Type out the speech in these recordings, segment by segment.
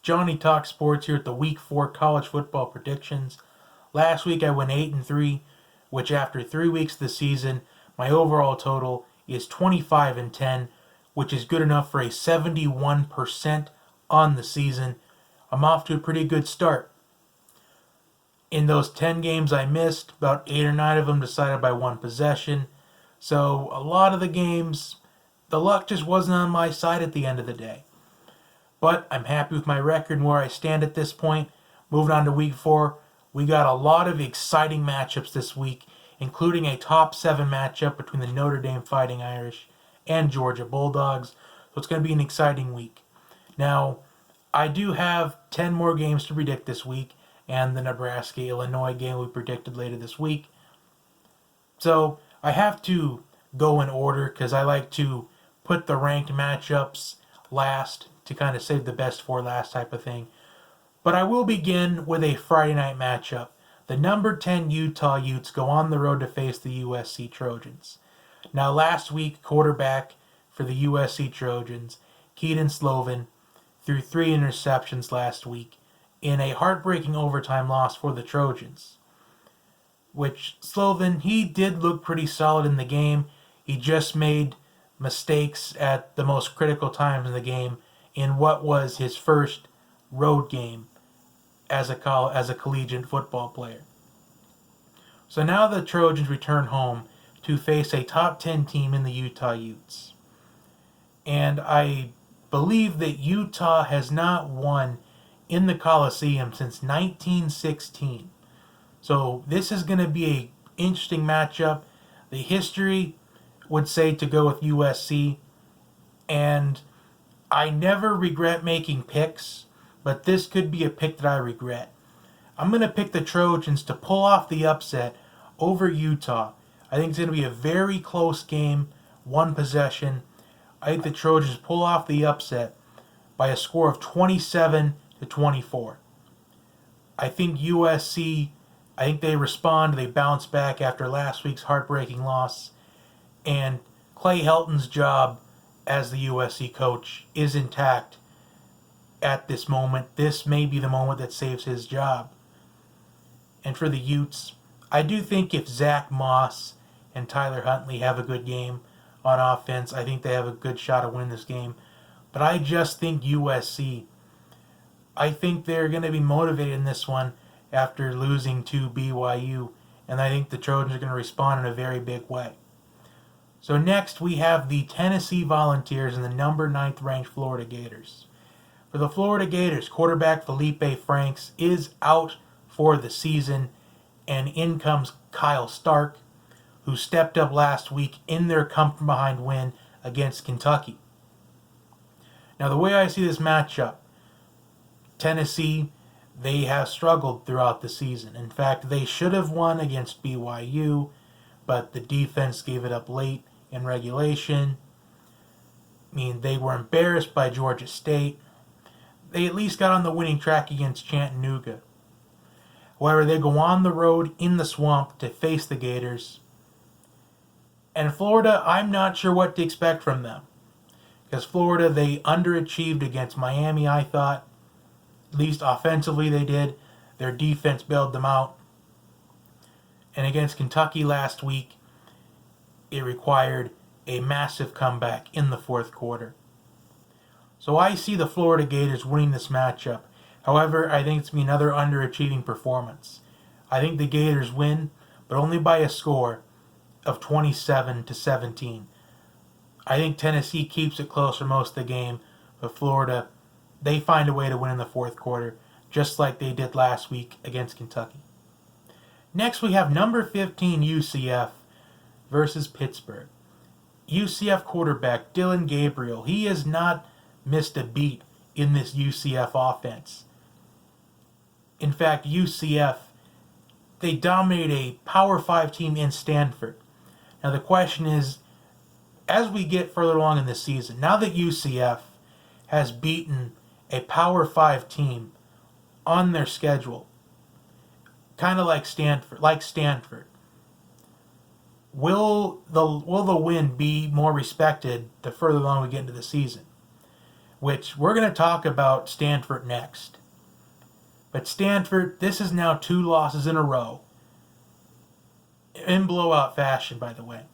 Johnny Talk Sports here at the Week 4 college football predictions. Last week I went 8-3, which after 3 weeks of the season, my overall total is 25-10, which is good enough for a 71% on the season. I'm off to a pretty good start. In those 10 games I missed, about 8 or 9 of them decided by one possession. So a lot of the games, the luck just wasn't on my side at the end of the day. But I'm happy with my record and where I stand at this point. Moving on to week 4, we got a lot of exciting matchups this week, including a top 7 matchup between the Notre Dame Fighting Irish and Georgia Bulldogs. So it's going to be an exciting week. Now, I do have 10 more games to predict this week, and the Nebraska-Illinois game we predicted later this week. So I have to go in order because I like to put the ranked matchups last to kind of save the best for last type of thing. But I will begin with a Friday night matchup. The number 10 Utah Utes go on the road to face the USC Trojans. Now last week, quarterback for the USC Trojans, Keaton Slovan, threw 3 interceptions last week in a heartbreaking overtime loss for the Trojans. Which Slovan, he did look pretty solid in the game. He just made mistakes at the most critical times in the game in what was his first road game as a collegiate football player. So now the Trojans return home to face a top 10 team in the Utah Utes. And I believe that Utah has not won in the Coliseum since 1916. So this is going to be an interesting matchup. The history would say to go with USC, and I never regret making picks, but this could be a pick that I regret. I'm going to pick the Trojans to pull off the upset over Utah. I think it's going to be a very close game, one possession. I think the Trojans pull off the upset by a score of 27-24. I think USC, I think they respond, they bounce back after last week's heartbreaking loss, and Clay Helton's job as the USC coach is intact at this moment. This may be the moment that saves his job. And for the Utes, I do think if Zach Moss and Tyler Huntley have a good game on offense, I think they have a good shot of winning this game. But I just think USC, I think they're going to be motivated in this one after losing to BYU, and I think the Trojans are going to respond in a very big way. So next we have the Tennessee Volunteers and the number 9th ranked Florida Gators. For the Florida Gators, quarterback Felipe Franks is out for the season, and in comes Kyle Stark, who stepped up last week in their come-from-behind win against Kentucky. Now the way I see this matchup, Tennessee, they have struggled throughout the season. In fact, they should have won against BYU, but the defense gave it up late in regulation. I mean, they were embarrassed by Georgia State. They at least got on the winning track against Chattanooga. However, they go on the road in the swamp to face the Gators. And Florida, I'm not sure what to expect from them. Because Florida, they underachieved against Miami, I thought. At least offensively they did. Their defense bailed them out. And against Kentucky last week, it required a massive comeback in the fourth quarter. So I see the Florida Gators winning this matchup. However, I think it's going to be another underachieving performance. I think the Gators win, but only by a score of 27-17. I think Tennessee keeps it close for most of the game, but Florida, they find a way to win in the fourth quarter, just like they did last week against Kentucky. Next, we have number 15 UCF versus Pittsburgh. UCF quarterback Dylan Gabriel, he has not missed a beat in this UCF offense. In fact, UCF, they dominate a Power 5 team in Stanford. Now the question is, as we get further along in the season, now that UCF has beaten a Power 5 team on their schedule, kind of like Stanford, will the win be more respected the further along we get into the season? which we're going to talk about Stanford next. But Stanford, this is now 2 losses in a row. In blowout fashion, by the way.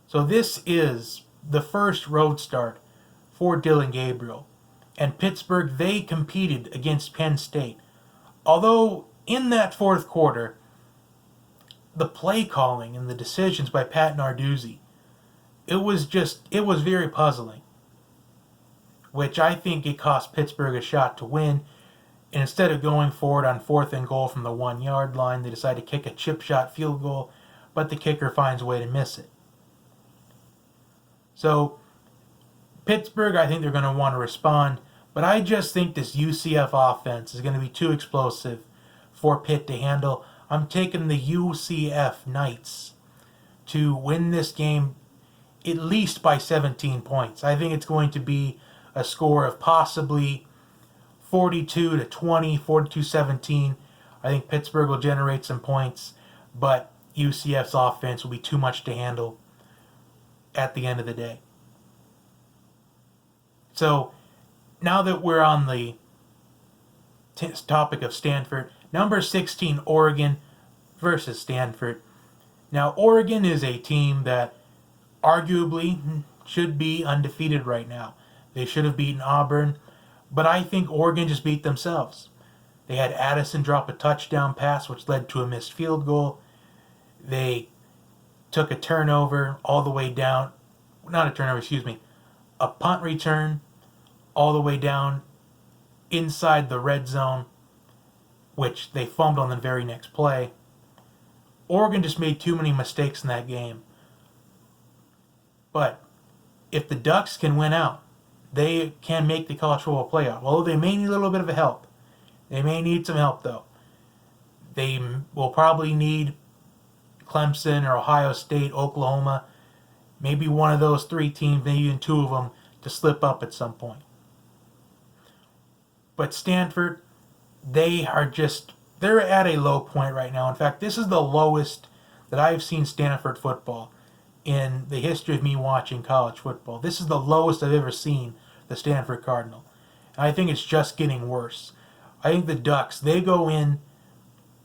So this is the first road start for Dillon Gabriel. And Pittsburgh, they competed against Penn State. Although in that fourth quarter, the play calling and the decisions by Pat Narduzzi, it was very puzzling. Which I think it cost Pittsburgh a shot to win. And instead of going forward on 4th and goal from the 1-yard line, they decide to kick a chip shot field goal, but the kicker finds a way to miss it. So, Pittsburgh, I think they're going to want to respond, but I just think this UCF offense is going to be too explosive for Pitt to handle. I'm taking the UCF Knights to win this game at least by 17 points. I think it's going to be a score of possibly 42-20, 42-17. I think Pittsburgh will generate some points, but UCF's offense will be too much to handle at the end of the day. So, now that we're on the topic of Stanford, number 16, Oregon versus Stanford. Now, Oregon is a team that arguably should be undefeated right now. They should have beaten Auburn, but I think Oregon just beat themselves. They had Addison drop a touchdown pass, which led to a missed field goal. They took a turnover all the way down. Not a turnover, a punt return all the way down inside the red zone, which they fumbled on the very next play. Oregon just made too many mistakes in that game. But if the Ducks can win out, they can make the college football playoff. Although they may need a little bit of help. They may need some help, though. They will probably need Clemson or Ohio State, Oklahoma, maybe one of those 3 teams, maybe even 2 of them, to slip up at some point. But Stanford, they're at a low point right now. In fact, this is the lowest that I've seen Stanford football in the history of me watching college football. This is the lowest I've ever seen the Stanford Cardinal. And I think it's just getting worse. I think the Ducks, they go in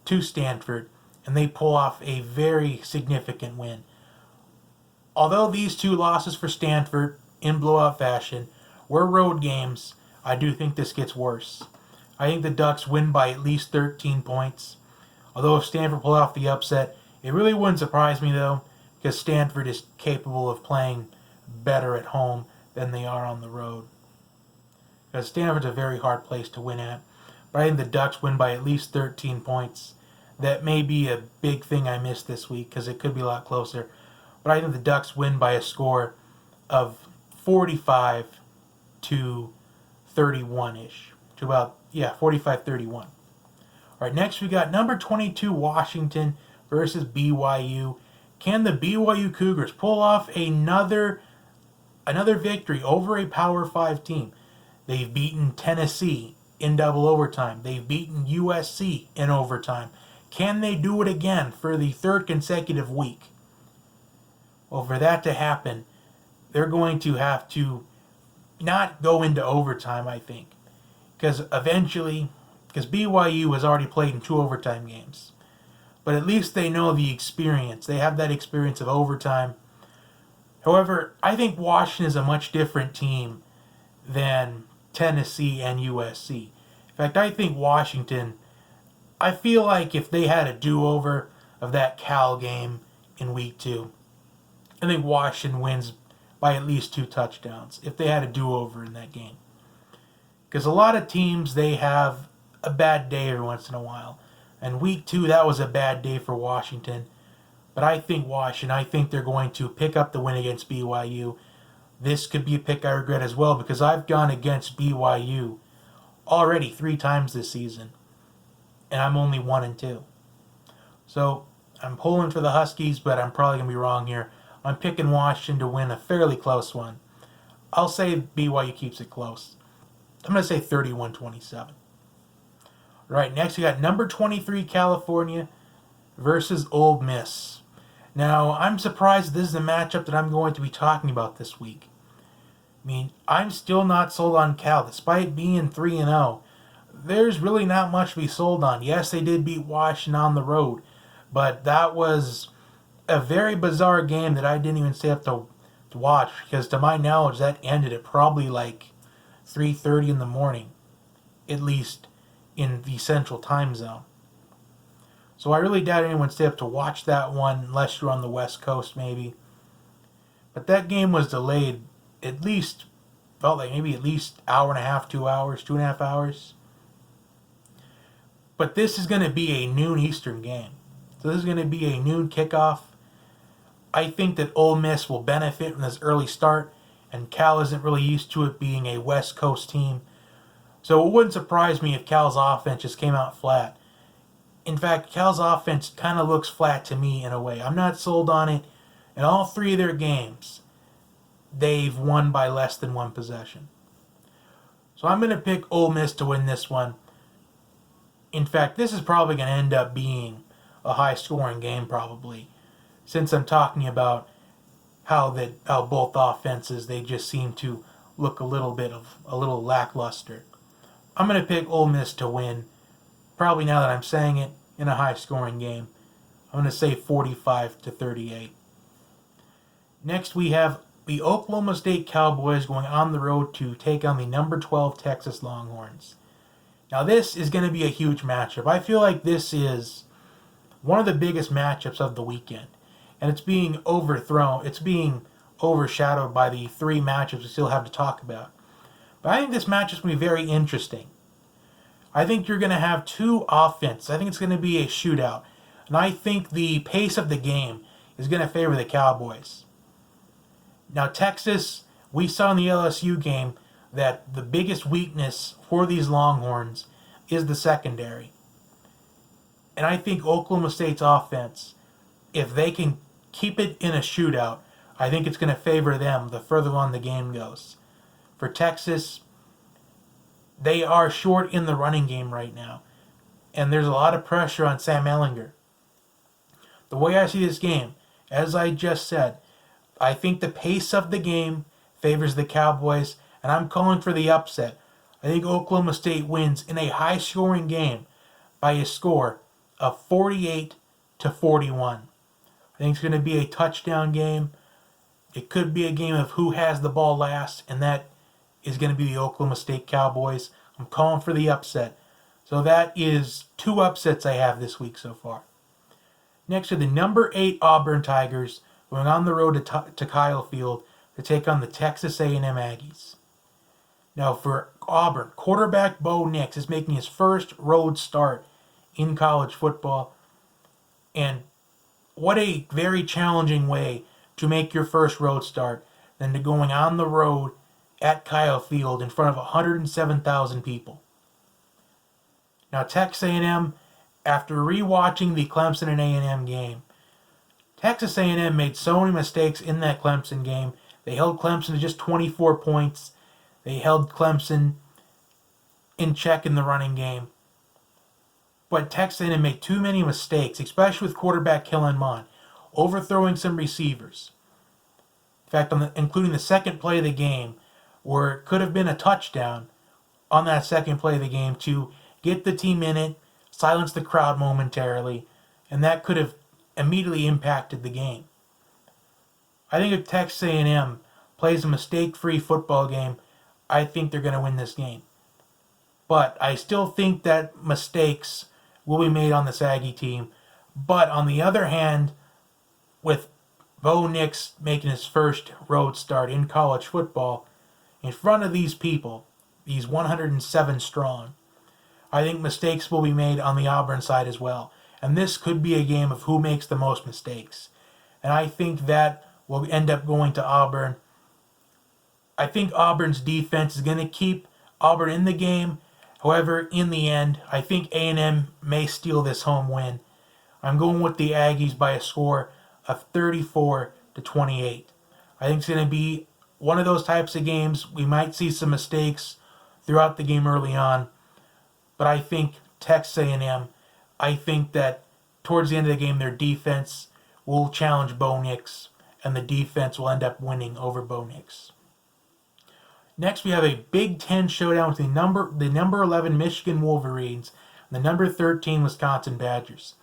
to Stanford and they pull off a very significant win. Although these 2 losses for Stanford in blowout fashion were road games, I do think this gets worse. I think the Ducks win by at least 13 points. Although if Stanford pull off the upset, it really wouldn't surprise me though, because Stanford is capable of playing better at home than they are on the road. Because Stanford's a very hard place to win at. But I think the Ducks win by at least 13 points. That may be a big thing I missed this week, because it could be a lot closer. But I think the Ducks win by a score of 45 to 31-ish. To about, 45-31. All right, next we got number 22, Washington versus BYU. Can the BYU Cougars pull off another victory over a Power 5 team? They've beaten Tennessee in double overtime. They've beaten USC in overtime. Can they do it again for the 3rd consecutive week? Well, for that to happen, they're going to have to not go into overtime, I think. Because BYU has already played in 2 overtime games. But at least they know the experience. They have that experience of overtime. However, I think Washington is a much different team than Tennessee and USC. In fact, I think Washington, I feel like if they had a do-over of that Cal game in week 2, I think Washington wins by at least 2 touchdowns if they had a do-over in that game. Because a lot of teams, they have a bad day every once in a while. And week 2, that was a bad day for Washington. But I think they're going to pick up the win against BYU. This could be a pick I regret as well, because I've gone against BYU already 3 times this season. And I'm only 1-2. So I'm pulling for the Huskies, but I'm probably going to be wrong here. I'm picking Washington to win a fairly close one. I'll say BYU keeps it close. I'm going to say 31-27. Right, next we got number 23, California versus Ole Miss. Now, I'm surprised this is the matchup that I'm going to be talking about this week. I mean, I'm still not sold on Cal, despite being 3-0. There's really not much to be sold on. Yes, they did beat Washington on the road, but that was a very bizarre game that I didn't even stay up to watch because, to my knowledge, that ended at probably like 3:30 in the morning, at least in the Central Time Zone. So I really doubt anyone stayed up to watch that one unless you're on the West Coast, maybe. But that game was delayed at least, felt like maybe at least hour and a half, 2 hours, 2.5 hours. But this is going to be a noon Eastern game. So this is going to be a noon kickoff. I think that Ole Miss will benefit from this early start, and Cal isn't really used to it being a West Coast team. So it wouldn't surprise me if Cal's offense just came out flat. In fact, Cal's offense kind of looks flat to me in a way. I'm not sold on it. In all three of their games, they've won by less than one possession. So I'm going to pick Ole Miss to win this one. In fact, this is probably going to end up being a high-scoring game, probably, since I'm talking about how both offenses, they just seem to look a little lackluster. I'm going to pick Ole Miss to win. Probably now that I'm saying it, in a high-scoring game. I'm going to say 45-38. Next, we have the Oklahoma State Cowboys going on the road to take on the number 12 Texas Longhorns. Now, this is going to be a huge matchup. I feel like this is one of the biggest matchups of the weekend. And it's being overshadowed by the three matchups we still have to talk about. But I think this match is going to be very interesting. I think you're going to have two offenses. I think it's going to be a shootout. And I think the pace of the game is going to favor the Cowboys. Now, Texas, we saw in the LSU game that the biggest weakness for these Longhorns is the secondary. And I think Oklahoma State's offense, if they can keep it in a shootout, I think it's going to favor them the further on the game goes. For Texas, they are short in the running game right now. And there's a lot of pressure on Sam Ehlinger. The way I see this game, as I just said, I think the pace of the game favors the Cowboys, and I'm calling for the upset. I think Oklahoma State wins in a high-scoring game by a score of 48-41. I think it's going to be a touchdown game. It could be a game of who has the ball last, and that is going to be the Oklahoma State Cowboys. I'm calling for the upset. So that is two upsets I have this week so far. Next are the number 8 Auburn Tigers going on the road to Kyle Field to take on the Texas A&M Aggies. Now for Auburn, quarterback Bo Nix is making his first road start in college football. And what a very challenging way to make your first road start than to going on the road at Kyle Field in front of 107,000 people. Now Texas A&M, after rewatching the Clemson and A&M game, Texas A&M made so many mistakes in that Clemson game. They held Clemson to just 24 points. They held Clemson in check in the running game. But Texas A&M made too many mistakes, especially with quarterback Kellen Mond, overthrowing some receivers. In fact, including the second play of the game, where it could have been a touchdown on that second play of the game to get the team in it, silence the crowd momentarily, and that could have immediately impacted the game. I think if Texas A&M plays a mistake-free football game, I think they're going to win this game. But I still think that mistakes will be made on the Aggie team. But on the other hand, with Bo Nix making his first road start in college football, in front of these people, these 107 strong, I think mistakes will be made on the Auburn side as well. And this could be a game of who makes the most mistakes. And I think that will end up going to Auburn. I think Auburn's defense is going to keep Auburn in the game. However, in the end, I think A&M may steal this home win. I'm going with the Aggies by a score of 34-28. I think it's going to be one of those types of games. We might see some mistakes throughout the game early on. But I think Texas A&M, I think that towards the end of the game, their defense will challenge Bo Nix, and the defense will end up winning over Bo Nix. Next, we have a Big Ten showdown with the number 11 Michigan Wolverines and the number 13 Wisconsin Badgers.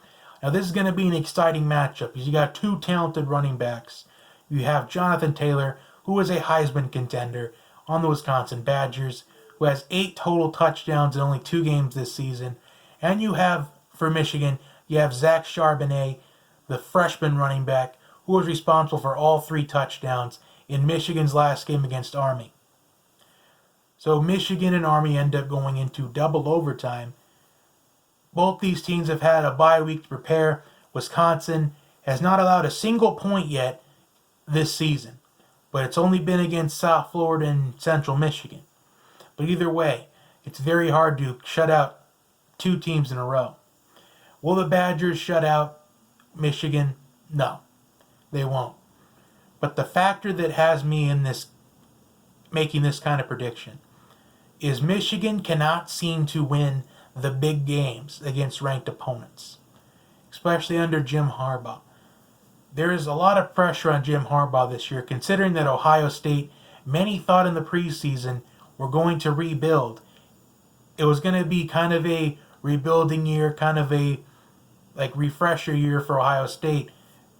Now, this is going to be an exciting matchup because you got two talented running backs. You have Jonathan Taylor, who is a Heisman contender on the Wisconsin Badgers, who has 8 total touchdowns in only 2 games this season. And you have, for Michigan, you have Zach Charbonnet, the freshman running back, who was responsible for all 3 touchdowns in Michigan's last game against Army. So Michigan and Army end up going into double overtime. Both these teams have had a bye week to prepare. Wisconsin has not allowed a single point yet this season, but it's only been against South Florida and Central Michigan. But either way, it's very hard to shut out 2 teams in a row. Will the Badgers shut out Michigan? No, they won't. But the factor that has me in this, making this kind of prediction, is Michigan cannot seem to win the big games against ranked opponents, especially under Jim Harbaugh. There is a lot of pressure on Jim Harbaugh this year, considering that Ohio State, many thought in the preseason, were going to rebuild. It was going to be kind of a rebuilding year, kind of a refresher year for Ohio State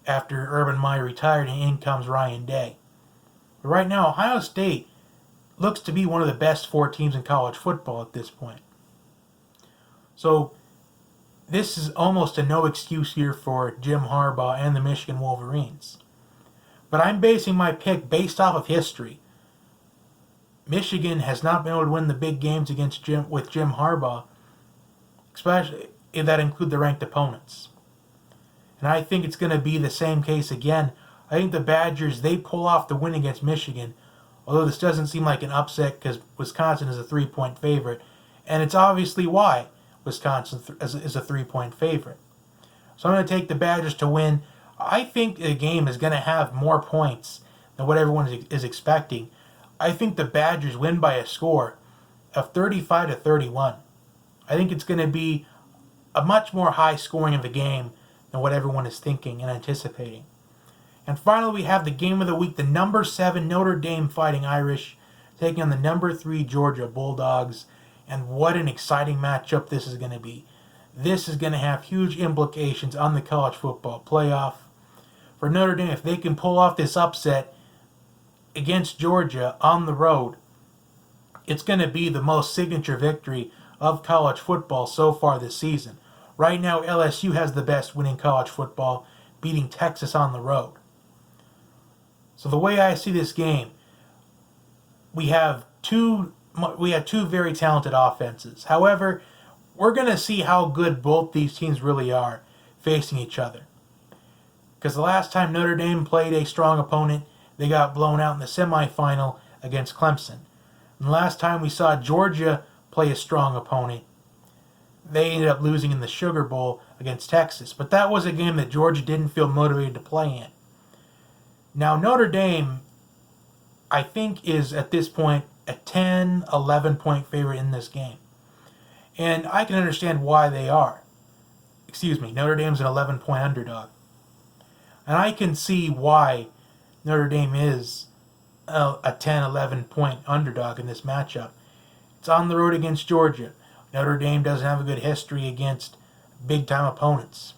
after Urban Meyer retired and in comes Ryan Day. But right now, Ohio State looks to be one of the best 4 teams in college football at this point. So this is almost a no excuse year for Jim Harbaugh and the Michigan Wolverines. But I'm basing my pick based off of history. Michigan has not been able to win the big games with Jim Harbaugh, especially if that include the ranked opponents. And I think it's going to be the same case again. I think the Badgers, they pull off the win against Michigan, although this doesn't seem like an upset because Wisconsin is a 3-point favorite. And it's obviously why Wisconsin is a 3-point favorite. So I'm going to take the Badgers to win. I think the game is going to have more points than what everyone is expecting. I think the Badgers win by a score of 35-31. I think it's going to be a much more high scoring of the game than what everyone is thinking and anticipating. And finally, we have the game of the week, the number 7 Notre Dame Fighting Irish taking on the number 3 Georgia Bulldogs. And what an exciting matchup this is going to be. This is going to have huge implications on the college football playoff. For Notre Dame, if they can pull off this upset against Georgia on the road, it's going to be the most signature victory of college football so far this season. Right now, LSU has the best win in college football, beating Texas on the road. So the way I see this game, we have two very talented offenses. However, we're going to see how good both these teams really are facing each other. Because the last time Notre Dame played a strong opponent, they got blown out in the semifinal against Clemson. And the last time we saw Georgia play a strong opponent, they ended up losing in the Sugar Bowl against Texas. But that was a game that Georgia didn't feel motivated to play in. Now, Notre Dame, I think, is at this point a 10, 11-point favorite in this game. And I can understand why they are. Notre Dame's an 11-point underdog. And I can see why Notre Dame is a 10, 11-point underdog in this matchup. It's on the road against Georgia. Notre Dame doesn't have a good history against big-time opponents.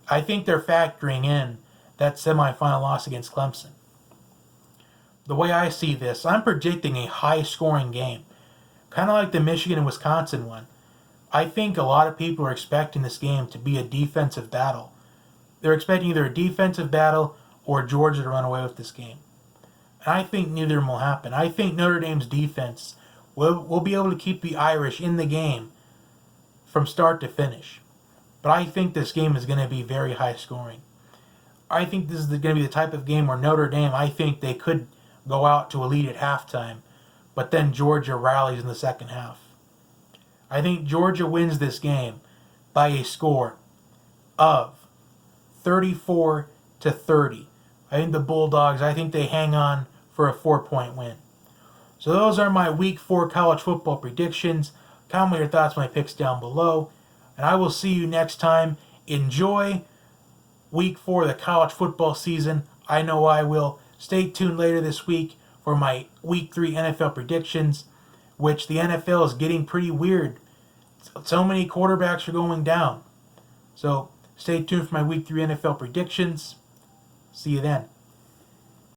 I think they're factoring in that semifinal loss against Clemson. The way I see this, I'm predicting a high-scoring game, kind of like the Michigan and Wisconsin one. I think a lot of people are expecting this game to be a defensive battle. They're expecting either a defensive battle or Georgia to run away with this game. And I think neither of them will happen. I think Notre Dame's defense will be able to keep the Irish in the game from start to finish. But I think this game is going to be very high-scoring. I think this is going to be the type of game where Notre Dame, I think they could go out to a lead at halftime, but then Georgia rallies in the second half. I think Georgia wins this game by a score of 34-30. I think the Bulldogs, they hang on for a 4-point win. So those are my Week 4 college football predictions. Comment your thoughts on my picks down below. And I will see you next time. Enjoy Week 4 of the college football season. I know I will. Stay tuned later this week for for my Week 3 NFL predictions, which the NFL is getting pretty weird. So many quarterbacks are going down. So stay tuned for my Week 3 NFL predictions. See you then.